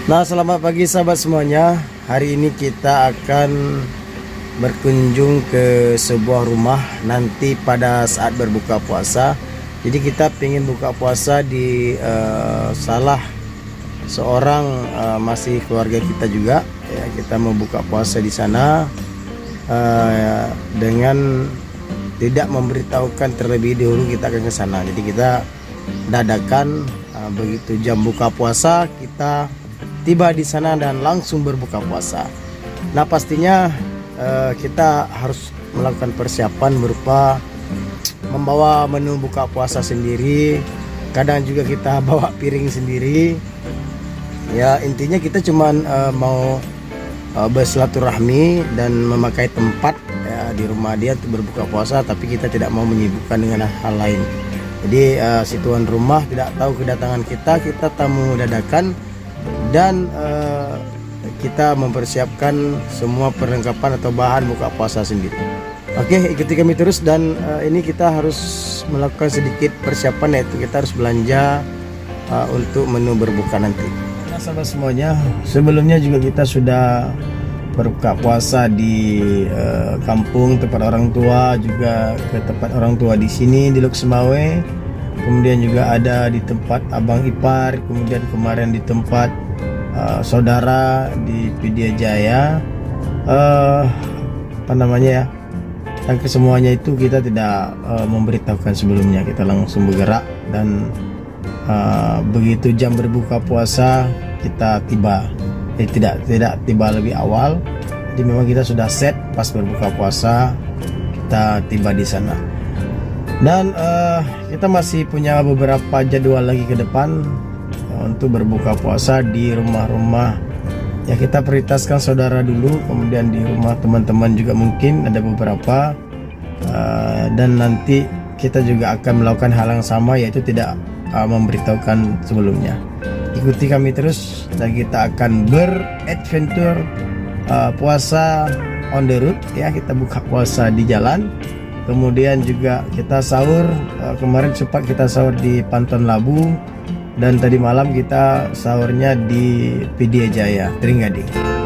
Nah, selamat pagi sahabat semuanya. Hari ini kita akan berkunjung ke sebuah rumah nanti pada saat berbuka puasa. Jadi kita ingin buka puasa di salah seorang masih keluarga kita juga. Ya, kita mau buka puasa di sana dengan tidak memberitahukan terlebih dahulu kita akan ke sana. Jadi kita dadakan begitu jam buka puasa kita tiba di sana dan langsung berbuka puasa. Nah, pastinya kita harus melakukan persiapan berupa membawa menu buka puasa sendiri. Kadang juga kita bawa piring sendiri. Ya, intinya kita cuman mau bersilaturahmi dan memakai tempat ya, di rumah dia untuk berbuka puasa, tapi kita tidak mau menyibukkan dengan hal lain. Jadi si tuan rumah tidak tahu kedatangan kita tamu dadakan. Dan kita mempersiapkan semua perlengkapan atau bahan buka puasa sendiri. Oke, ikuti kami terus. Dan ini kita harus melakukan sedikit persiapan, yaitu kita harus belanja untuk menu berbuka nanti. Nah, sahabat semuanya, sebelumnya juga kita sudah berbuka puasa di kampung tempat orang tua, juga ke tempat orang tua di sini di Loksemawe. Kemudian juga ada di tempat abang ipar, kemudian kemarin di tempat saudara di Pidya Jaya. Apa namanya ya? Dan kesemuanya itu kita tidak memberitahukan sebelumnya, kita langsung bergerak dan begitu jam berbuka puasa kita tiba. Tidak tiba lebih awal. Jadi memang kita sudah set pas berbuka puasa kita tiba di sana. Dan kita masih punya beberapa jadwal lagi ke depan untuk berbuka puasa di rumah-rumah. Ya, kita prioritaskan saudara dulu, kemudian di rumah teman-teman juga mungkin ada beberapa. Dan nanti kita juga akan melakukan hal yang sama, yaitu tidak memberitahukan sebelumnya. Ikuti kami terus dan kita akan beradventure puasa on the road ya. Kita buka puasa di jalan. Kemudian juga kita sahur, kemarin sempat kita sahur di Panton Labu, dan tadi malam kita sahurnya di Pidya Jaya, Tringgading.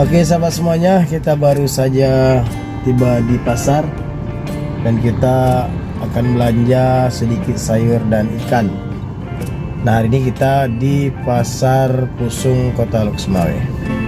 Oke sahabat semuanya, kita baru saja tiba di pasar dan kita akan belanja sedikit sayur dan ikan. Nah, hari ini kita di Pasar Pusung Kota Loksemawe.